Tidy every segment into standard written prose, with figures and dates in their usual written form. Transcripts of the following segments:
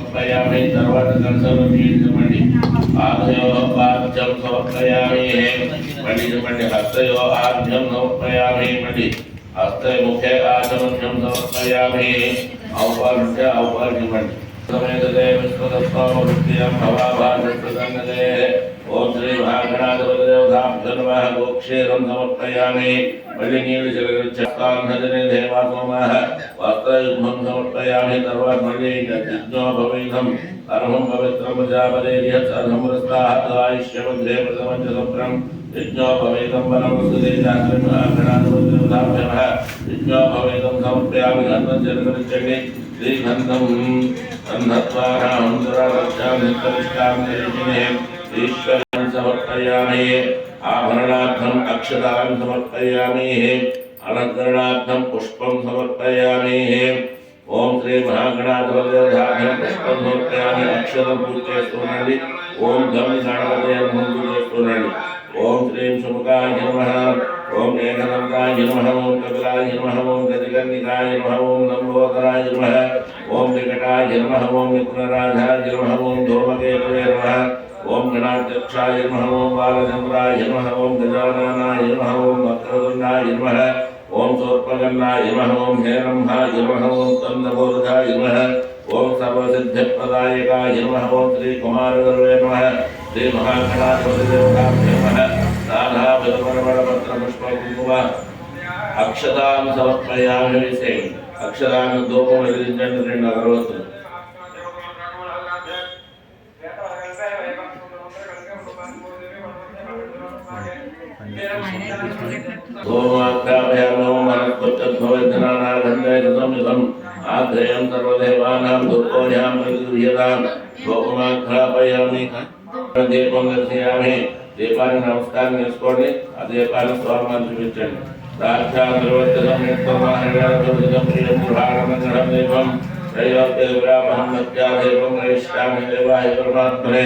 సమర్పయామి తర్వాత కలశం నీళ్ళమండి ఆదయో పాద్యం సమర్పయామి మళ్ళీ హస్తయో ఆద్యం సమర్పయామి మళ్ళీ हस्ते मुखे आचमन्यं समर्पयामि औपार्य औपार्यमणि समेत देव विश्वदत्तामवृत्तियं भवाभासप्रसन्नते ओम श्री महागणाधिपतिदेवताभ्यो गोक्षीरं समर्पयामि मल्लिनीलजलगच्छान्धजने देवासोमः वस्त्रयुग्मं समर्पयामि तर्वात् मल्लि यज्ञो भवेदं अर्हं पवित्रं प्रजापतेर्यः सर्वमृस्ताः आयुष्यमग्रे प्रथमं च सप्रं यज्ञो भवेदं वनमस्तुते जातृमहागणाधिपतिदेवताभ्यः यज्ञो भवेदं समर्पयामि गन्धं जलगच्छति श्रीगन्धं गन्धत्वानां दुरारक्षां नित्यनिष्ठां निरीक्षणे ईश्वरं समर्पयामि आभरणार्थम् अक्षतां समर्पयामि अलङ्करणार्थं पुष्पं समर्पयामि ओम श्री महागणाधिपतिदेवताभ्यः पुष्पं समर्पयामि अक्षतं पूजयस्तु नन्दि ओम गं गणपतये नमः पूजयस्तु नन्दि ओम श्रीं सुमुखाय नमः ओम एकदन्ताय नमः ओम कपिलाय नमः ओम गजकर्णिकाय नमः ओम लंबोदराय नमः ओम विकटाय नमः ओम विघ्नराजाय नमः ओम धूमकेतवे नमः ओम गणाध्यक्षाय नमः ओम बालचन्द्राय नमः ओम गजाननाय नमः ओम वक्रतुण्डाय नमः ओम सोत्पन्नाय नमः ओम हेरंभाय नमः ओम तन्नबोधाय नमः ओम सर्वसिद्धिप्रदायकाय नमः ओम श्री कुमारगुरवे नमः श्री महागणाधिपतिदेवताभ्यो नमः नानाविधपरपत्रपुष्पकुङ्कुम अक्षतां समर्पयामि अक्षतां धूपं వెలిగించండి 2 అగరవత్తులు ओमाख्याभ्यामो मनस्पत्यद्भवेद्धनानागन्धैर्संयुतम् आग्रेयं सर्वदेवानां धूपोऽयं प्रतिगृह्यताम् ओमाख्यापयामि दीपं दर्शयामि దీపాన్ని నమస్కారం చేసుకోండి ఆ దీపాన్ని స్వామిని చూపించండి సాక్షాత్ నిర్వర్తితం నిత్యమాహ్యం ప్రియం గృహాణమంగళం దీపం त्रयोक्तिविरामहं मध्यादेवं वैष्ठामि देवाय परमात्मने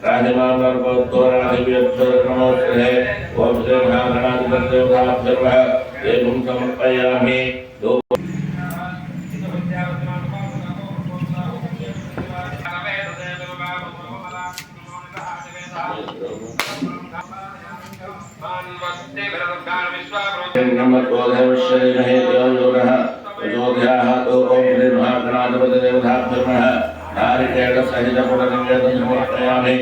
राजमार्गो राधिव्यक्षो नमोस्तुते ओम श्री महागणाधिपतिदेवताभ्यो देवं समर्पयामि अयोध्याः तो ओम श्री महागणाधिपतिदेवताभ्यो नमः नारिकेलसहितपुरनिवेदनं समर्पयामि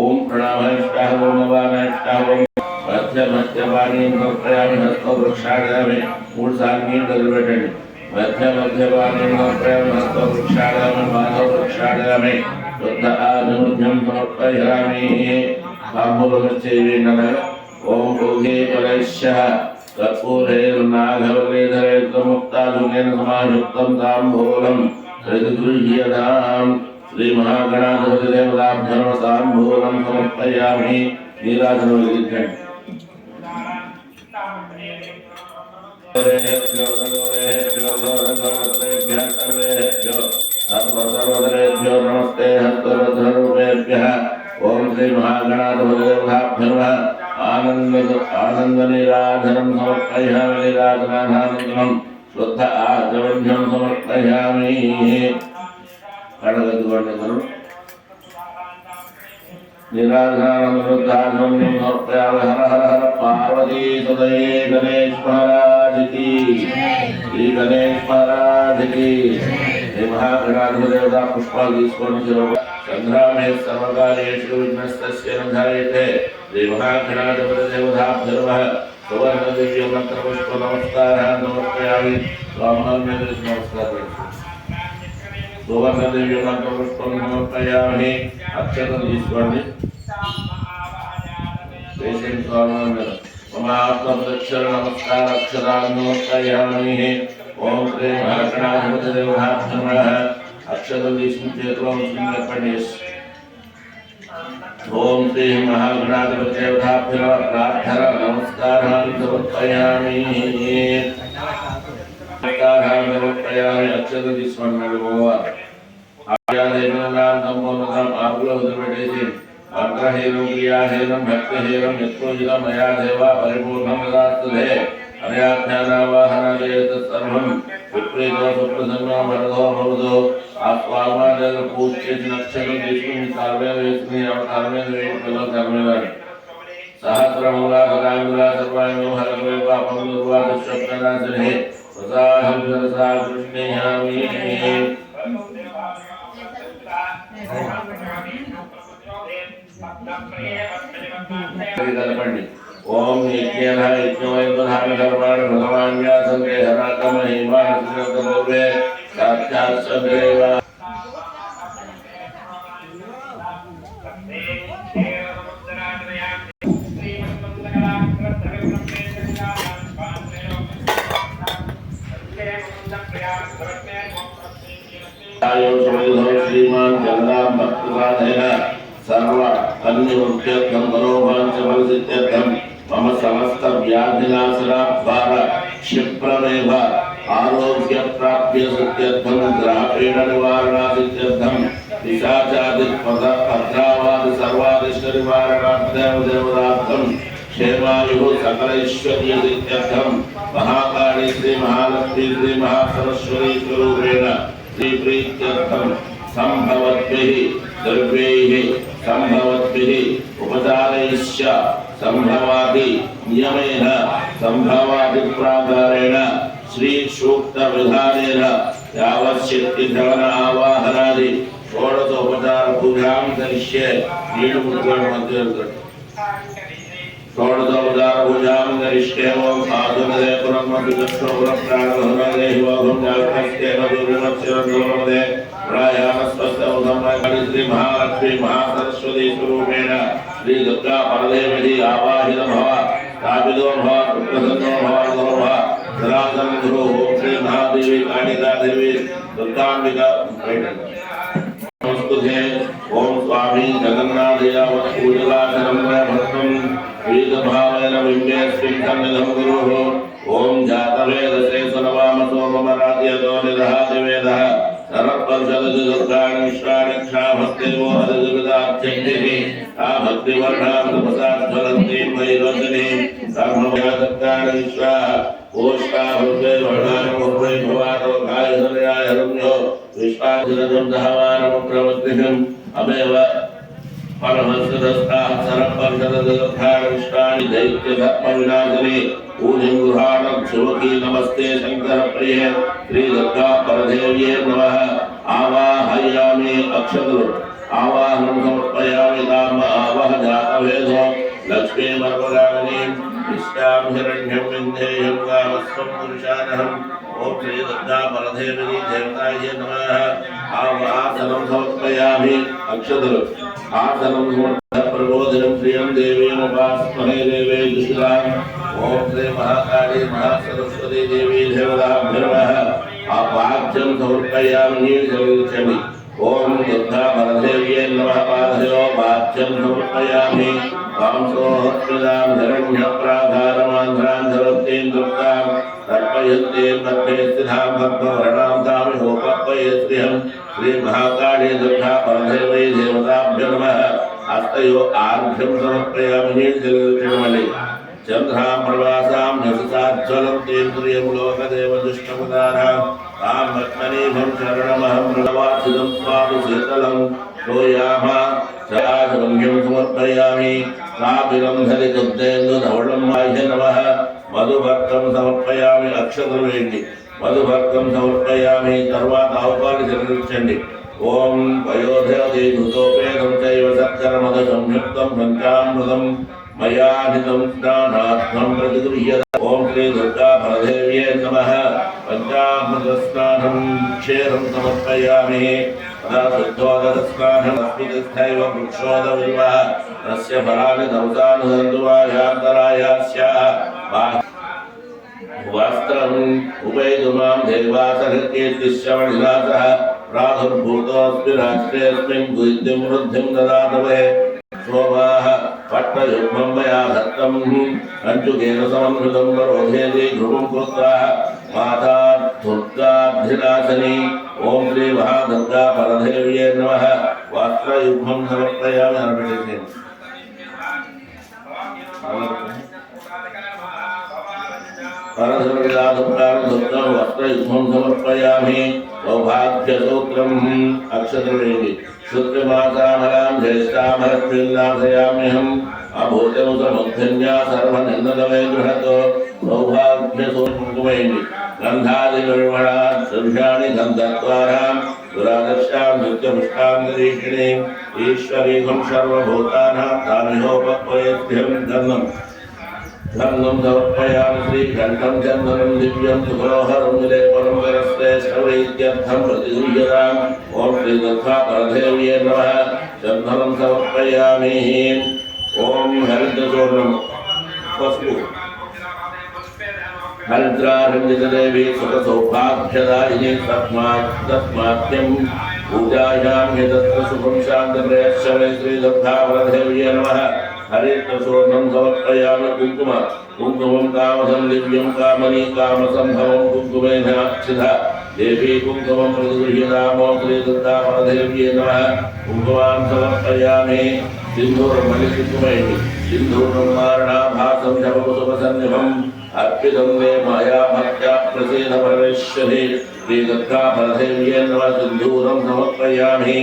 ओम प्रणामश्चाः ओम नवानश्चाः ओम मध्यमध्यवाणीं समर्पयामि हस्तवृक्षायामि मूलसाङ्गीं दर्शयामि मध्यमध्यवाणीं समर्पयामि हस्तवृक्षायामि माधववृक्षायामि शुद्ध आधिमुख्यं समर्पयामि ताम्बूलगच्छेवि नमः ओम भोगे परश्यः कर्पूरेर्नागवल्लीधरेर्मुक्ताजुनेन समायुक्तं ताम्बूलं प्रतिगृह्यताम् श्री महागणाधिपतिदेवताभ्यो ताम्बूलं समर्पयामि नीराजनं वेदितम् सर्वधरेभ्यो नमस्ते हस्तवधरूपेभ्यः ओम श्री महागणाधिपतिदेवताभ्यो नमः आनंदनीराधनं समर्पयामि नीराजनानन्दनं शुद्ध आचमन्यं समर्पयामि कणगद्वाण्यकरु नीराजनानन्दं समर्पयामि हर हर हर पार्वती सदये गणेश महाराज की श्री गणेश महाराज की श्री महागणाधिपतिदेवता पुष्पाలు తీసుకొని संग्रामे सर्वकार्येषु विघ्नस्तस्य न जायते श्री महागणाधिपतिदेवताभ्यो नमः सुवर्णदिव्यमन्त्रपुष्प नमस्कारः समर्पयामि स्वामिने नमस्कारः सुवर्णदिव्यमन्त्रपुष्पं समर्पयामि अक्षतं తీసుకోండి देशे स्वामिने मम आत्मप्रदक्षिण नमस्कार अक्षरान् समर्पयामि ओम श्री महागणाधिपतिदेवताभ्यो नमः अक्षतं తీసుకుని చేతిలో ఉంచుకుని ओम श्री महागणाधिपतिदेवताभ्यो प्रार्थना नमस्कारान् समर्पयामि अक्षतं తీసుకుని आर्यादेवनां संपूर्णतां आपुलो वదిలిపెట్టేసి మంత్రహీనం క్రియాహీనం భక్తిహీనం యత్పూజితం మయా దేవా పరిపూర్ణం దదాస్తుతే అన్యాజ్ఞానావాహనాదేత సర్వం विपरीतो सुप्रसन्नो भरतो भवतो आस्वागमादेव पूज्य नक्षत्र विष्णु सर्वे विष्णु और सर्वे विष्णु सर्वे सहस्रमंगला सदांगला सर्वाणो हरवे पापं दुर्वा दुष्टप्रदासने प्रसादं सरसा कृष्णेयामि ओम यज्ञः यज्ञोयतधान सर्वाणि भगवान् व्यासंगे हराकमहिमा हृदयतमोवे साक्षात् सदैव श्रीमान जगदाम भक्तसाधेन सर्व अन्यमुख्यर्थम मनोभांचफलसिद्ध्यर्थम मम समस्त व्याधिनाशनाद्वारा क्षिप्रमेव आरोग्य प्राप्य सिद्ध्यर्थम ग्रहपीड निवारणासिद्ध्यर्थम पिशाचादिपद्रावादि सर्वादिष्ट निवारणार्थम देवतार्थम क्षेमायुः सकलैश्वर्य सिद्ध्यर्थम महाकाली श्री महालक्ष्मी श्री महासरस्वती स्वरूपेण प्रीत्यर्थम संभवद्भिः द्रव्यैः संभवद्भिः उपचारैश्च संभवादि नियमेन संभवादि प्राकारेण श्री सूक्त विधानेन यावच्छक्ति धन आवाहनादि षोडशोपचार पूजां करिष्ये षोडशोपचार पूजां करिष्ये ओम आसुरदे पुरमद्विष्णुपुरप्राणभवनदे हिवोगं जागृतस्तेन दुर्गमस्यरन्दोरमदे प्रायामस्वस्तौधमकाली श्री महालक्ष्मी महासरस्वती स्वरूपेण श्री दुर्गा परदेवी आवाहित भव स्थापितो भव प्रसन्नो भव भव सनातन गुरु ओम श्री महादेवी कालिका देवी दुर्गांबिका नमस्ते ओम स्वामी जगन्नाथ यावत् पूजलाचरं भक्तं वेदभावेन बिम्बेऽस्मिन् सन्निधं गुरुः ओम जातवेदसे सनवामसो मम राज्यतो निदहाति वेदः सरपंचदति दुर्गाणि विश्वाणि क्षाभक्तिवो अधिजगदात्यन्तिः आ भक्तिवर्णां तपसाज्वलन्तीं वैवचनीं सर्वव्यादत्तानि विश्वाः ओष्टा भक्ते वर्णानि मुह्वै भवातो गायधर्याय रम्यो विश्वाधिरजं दहवानमुग्रवद्भिहम् अमेव परमसदस्ताः सरपंचदति विश्वाणि दैत्यधर्मविनाशिनी पूजिं गृहाणं शुभकी नमस्ते शंकरप्रिये श्री दुर्गा परदेव्ये नमः आवाहयामि अक्षतु आवाहनं समर्पयामि नाम आवह जातवेदो लक्ष्मी वरवरागिनीं इष्टां हिरण्यं विन्ध्येयं गामस्वं पुरुषानहम् ओम श्री दुर्गा परदेवी देवतायै नमः आवाहनं समर्पयामि अक्षतु आसनं प्रबोधिनं श्रियं देवीं उपास्महे देवे दुष्टां ओम श्री महाकाली महासरस्वती देवी देवताभ्यर्वः आवाह्यं समर्पयामि नीलजलक्षमि ओम दुर्गा परदेव्यै नमः पादयो वाच्यं समर्पयामि कांसोऽस्मिदां हिरण्यप्राकारमान्ध्रां धरतीं दुर्गां तर्पयन्तीं मध्ये स्थितां भक्तवर्णां तामिहोपक्वये श्रियं श्री महाकाली दुर्गा परदेवी देवताभ्यो नमः हस्तयो आर्घ्यं समर्पयामि नीलजलक्षमि चंद्रां प्रवासां नससाज्वलन्तीं प्रियं लोकदेव दुष्टमुदारां तां भक्तनीभं शरणमहं मृगवासिदं स्वामिशीतलं श्रूयामः सदाशिवं समर्पयामि कापिलं धरितुब्धेन्दुधवलं माह्य नमः मधुभक्तं समर्पयामि अक्षतवेण्डि मधुभक्तं समर्पयामि तर्वात औपालिचंडी ओम वयोधेवते धृतोपेदं चैव सत्कर्मदसंयुक्तं पञ्चामृतं मयानितं स्नानार्थं प्रतिगृह्यते ओम श्री दुर्गा परदेव्ये नमः पञ्चामृतस्नानं क्षीरं समर्पयामि तदा शुद्धोदकस्नानं अस्मितस्थैव वृक्षोदविल्वः तस्य फलानि दंसानुसन्दुवायान्तरायास्याः वस्त्रम् उपैतुमां देवासहृत्येतिश्रवणिनाथः प्रादुर्भूतोऽस्मि राष्ट्रेऽस्मिन् बुद्धिं वृद्धिं ददातु मे शोभाः पट्टयुग्मं मया दत्तं कञ्चुकेन समन्वितं वरोधेति ध्रुवं कृत्वा माता दुर्गाधिनाशिनी ओम श्री महादुर्गा परदेव्ये नमः वस्त्रयुग्मं समर्पयामि अर्पयति परधर्मदाधुकां वस्त्रयुग्मं समर्पयामि सौभाग्यसूत्रम् अक्षतवेणि शुक्रमासामरां ज्येष्ठामरत्विल्लासयाम्यहम् अभूतमुखमुद्धन्या सर्वनिन्दनमे गृहतो सौभाग्यसूत्रमेणि गन्धादिनिर्मणा सर्षाणि गन्धद्वारां दुरादर्शां नित्यपुष्टां निरीक्षिणीं ईश्वरीकं सर्वभूतानां तामिहोपक्वयेभ्यं धन्वम् धन्वं समर्पयामि श्रीकण्ठं चन्दनं दिव्यं सुमनोहरं विलेपनं वरस्ते सर्वैत्यर्थं प्रतिगृह्यताम् ॐ श्रीदत्तापरदेव्ये नमः चन्दनं समर्पयामि ॐ हरिद्रचूर्णं पशु हरिद्रारञ्जितदेवी सुखसौभाग्यदायिनी तस्माद्यं पूजायां यदत्र शुभं शान्तप्रयच्छवे श्रीदत्तापरदेव्ये नमः हरिद्रचूर्णं समर्पयामि कुङ्कुमं कामधं दिव्यं कामनी कामसम्भवं कुङ्कुमेनाक्षिता देवी कुङ्कुमं प्रतिगृह्यतामो श्रीदत्तापरदेव्ये नमः कुङ्कुमान् समर्पयामि सिन्धूरमणिकुङ्कुमैः सिन्धूरं वारणाभासं जपकुसुमसन्निभम् अर्पितं मे माया भक्त्या प्रसीद परमेश्वरी श्रीदत्तापरदेव्ये नमः सिन्धूरं समर्पयामि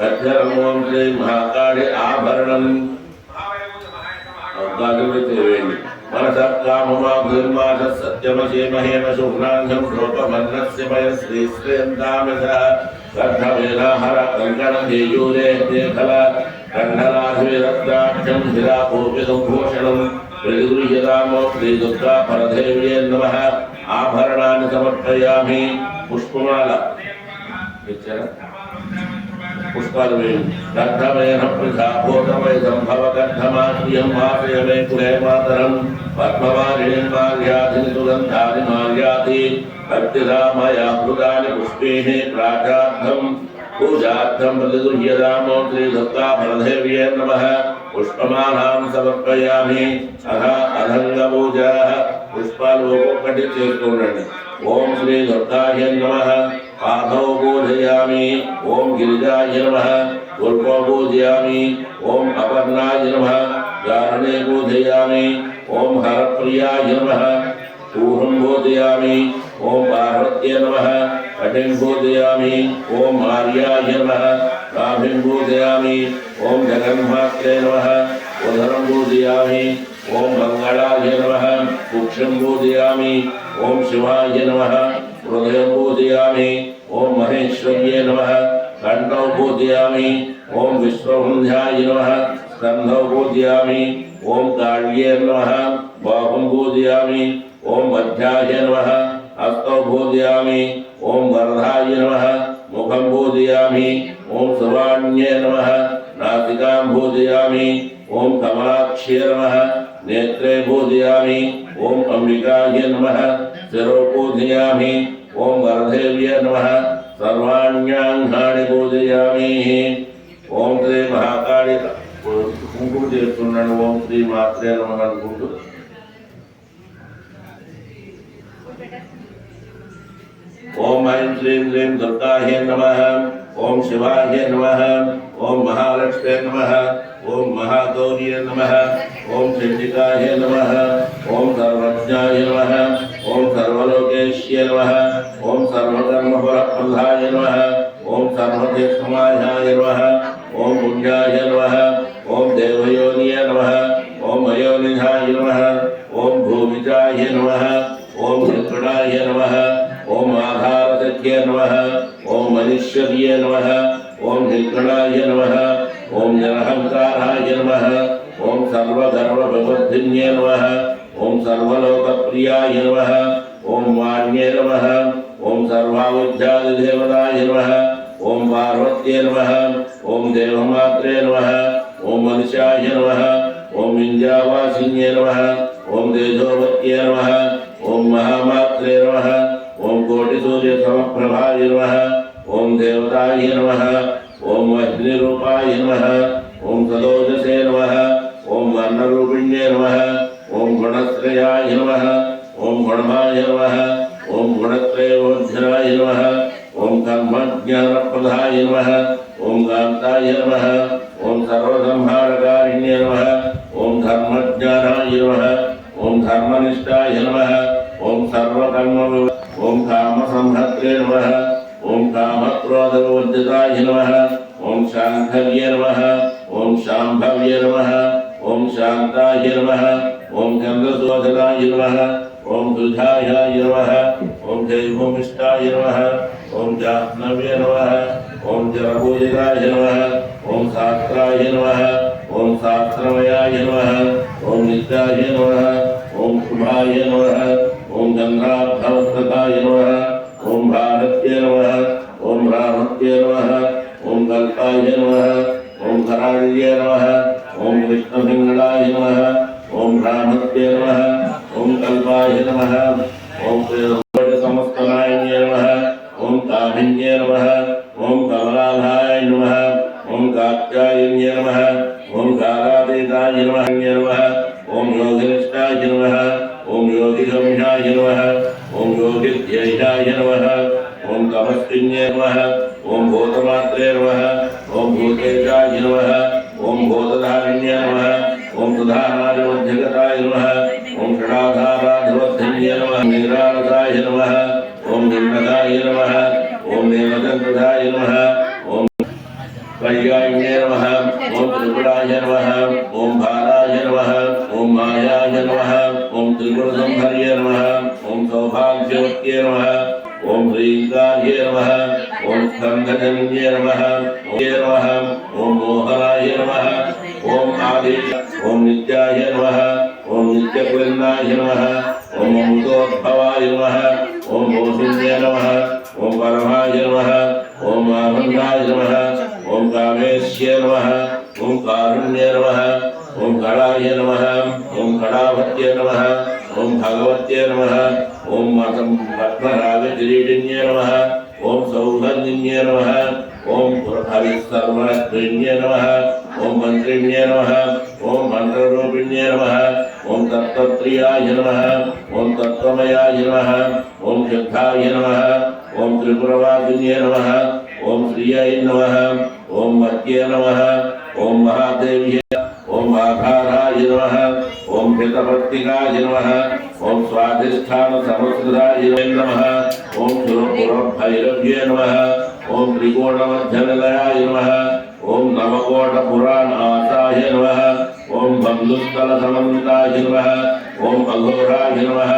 गद्गरं ॐ श्री महाकाली आभरणम् मनसः काममाग्निर्मासः सत्यमसीमहेन शुभ्राङ्गं श्लोकमन्नस्य मय श्रीश्रेयन्तामिधः कर्णवेदाहर कङ्कणधेयूरे देखल कण्डलाधिरत्नाख्यं हिरापूपितं भूषणं प्रतिगृह्यतामो श्रीदत्तापरदेव्ये नमः आभरणानि समर्पयामि पुष्पमाला पुष्पालवेणि दग्धमेन पृथा भूतमय सम्भवगन्धमाश्रियं वासयमे कुले मातरं पद्मवारिणीं मार्याति सुगन्धानि मार्याति भक्तिदा मया कृतानि पुष्पैः प्राचार्थं पूजार्थं प्रतिगृह्यतामो श्रीदत्तापरदेव्ये नमः पुष्पमालां समर्पयामि अधङ्गपूजाः पुष्पाలు ఒక్కొక్కటి చేసుకోండి ఓం శ్రీ దుర్గాయ నమః पादौ पूजयामि ओम गिरिजाय नमः पुष्पं पूजयामि ओम अपर्णाय नमः गारणे पूजयामि ओम हरप्रियाय नमः ऊहं पूजयामि ओम पार्वत्यै नमः कटिं पूजयामि ओम आर्याय नमः नाभिं पूजयामि ओम जगन्मात्रे नमः उदरं पूजयामि ओम मंगलाय नमः कुक्षं पूजयामि ओम शिवाय नमः हृदयं पूजयामि ओम महेश्वर्ये नमः कंठौ पूजयामि ओम विश्ववन्ध्याय नमः स्कन्धौ पूजयामि ओम काल्ये नमः बाहुं पूजयामि ओम मध्याय नमः हस्तौ पूजयामि ओम वरदाय नमः मुखं पूजयामि ओम सर्वाण्ये नमः नासिकां पूजयामि ओम कमलाक्ष्ये नमः नेत्रे पूजयामि ओम अंबिकाय नमः शिरो पूजयामि ओम वरदेव्ये नमः सर्वाण्यांगानि पूजयामि ओम श्री महाकाली కుంకుమ చేస్తున్నాను ఓం శ్రీ మాత్రే నమః అనుకుంటూ ओम ऐं श्रीं ह्रीं दुर्गायै नमः ओम शिवाय नमः ओम महालक्ष्म्यै नमः ओम महागौर्यै नमः ओम चण्डिकायै नमः ओम सर्वज्ञाय नमः ओम सर्वलोकेश्यै नमः ओम सर्वकर्मफलप्रदाय नमः ओम सर्वतीर्थमायाय नमः ओम पुण्याय नमः ओम देवयोनिये नमः ओम अयोनिधाय नमः ओम भूमिजाय नमः ओम हिरणाय नमः ओम आधारसख्ये नमः ओम मनीश्वर्ये नमः ओम हिरणाय नमः ओम निरहंकाराय नमः ओम सर्वधर्मविवर्धिन्ये नमः ओम सर्वलोकप्रियाय नमः ओम वाण्ये नमः ओम सर्वाविद्यादिदेवताय नमः ओम पार्वत्ये नमः ओम देवमात्रे नमः ओम मनुष्याय नमः ओम विंध्यावासिन्ये नमः ओम तेजोवत्ये नमः ओम महामात्रे नमः ओम कोटिसूर्यसमप्रभाय नमः ओम देवताय नमः ओम अग्निरूपाय नमः ओम सदोजसे नमः ओम वर्णरूपिण्ये नमः ओम गुणत्रयाय नमः ओम गुणमाय नमः ओम गुणत्रयोज्जनाय नमः ओम कर्मज्ञानप्रदाय नमः ओम कान्ताय नमः ओम सर्वसंहारकारिण्ये नमः ओम धर्मज्ञानाय नमः ओम धर्मनिष्ठाय नमः ओम सर्वकर्म ओम कामसंहर्त्रे नमः ओम कामक्रोधवर्जिताय नमः ओम शांभव्ये नमः ओम शांभव्ये नमः ओम शांताय नमः ओम चंद्रशोधनाय नमः ओम दुधाय नमः ओम जयभूमिष्ठाय नमः ओम जाह्नव्ये नमः ओम जरभूजिताय नमः ओम शास्त्राय नमः ओम शास्त्रमयाय नमः ओम नित्याय नमः ओम शुभाय नमः ओम चंद्राभवस्त्रताय नमः ओम भारत्ये नमः ओम रामत्ये नमः ओम कल्पाय नमः ओम कराळ्ये नमः ओम विष्णुसिंहणाय नमः ओम रामत्ये नमः ओम कल्पाय नमः ओम समस्तनाय नमः ओम कामिन्ये नमः ओम कमलाधाय नमः ओम कात्यायन्ये नमः ओम कालातीताय नमः ओम योगिनिष्ठाय नमः ओम योगिगम्याय नमः ओम योगिध्ययाय नमः ओम तपस्विन्ये नमः ओम भूतमात्रे नमः ओम भूतेजाय नमः ओम भूतधारिण्ये नमः ओम सुधानादिमध्यगताय नमः ओम षडाधाराधिवद्धन्ये नमः नीरारदाय नमः ओम निम्नदाय नमः ओम देवचन्द्रदाय नमः ओम कल्याण्ये नमः ओम त्रिपुराय नमः ओम भाराय नमः ओम मायाय नमः ओम त्रिपुरसंहर्ये नमः ओम सौभाग्यवत्ये नमः ओम ह्रीङ्कार्ये नमः ओम स्कन्धजन्ये नमः ओम मोहनाय नमः ओम आदि ओम नित्याय नमः ओम नित्यकुलिन्दाय नमः ओम अमृतोद्भवाय नमः ओम मोहिन्ये नमः ओम परमाय नमः ओम आनन्दाय नमः ओम कामेश्ये नमः ओम कारुण्ये नमः ओम कलाय नमः ओम कलावत्ये नमः ओम भगवत्ये नमः ओम पद्मरागकिरीटिन्ये नमः ओम सौगन्धिन्ये नमः ओम हरिसर्वरत्रिण्ये नमः ओम मंत्रिण्ये नमः ओम मंत्ररूपिण्ये नमः ओम तत्त्वप्रियाय नमः ओम तत्त्वमयाय नमः ओम सिद्धाय नमः ओम त्रिपुरवासिन्ये नमः ओम श्रियै नमः ओम मत्ये नमः ओम महादेव्ये ओम आधाराय नमः ओम हितपत्तिकाय नमः ओम स्वाधिष्ठान समस्कृताय नमः ओम सुरपुरभैरव्ये नमः ओम त्रिकोणमध्यनिलयाय नमः ओम नवकोटपुराणासाय नमः ओम बन्धुस्थलसमन्विताय नमः ओम अघोराय नमः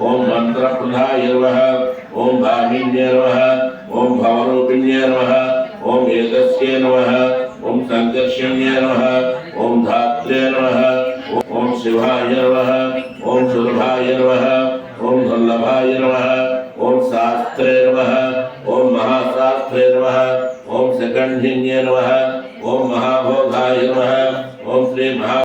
ओम मंत्रप्रदाय नमः ओम भामिन्ये नमः ओम भवरूपिण्ये नमः ओम एकदस्ये नमः ओम संकर्षण्ये नमः ओम धात्रे नमः ओम शिवाय नमः ओम सुलभाय नमः ओम दुर्लभाय नमः ओम शास्त्रे नमः ओम महाशास्त्रे नमः ओम सकंडिन्ये नमः ओम महाभोगाय नमः ओम श्री महा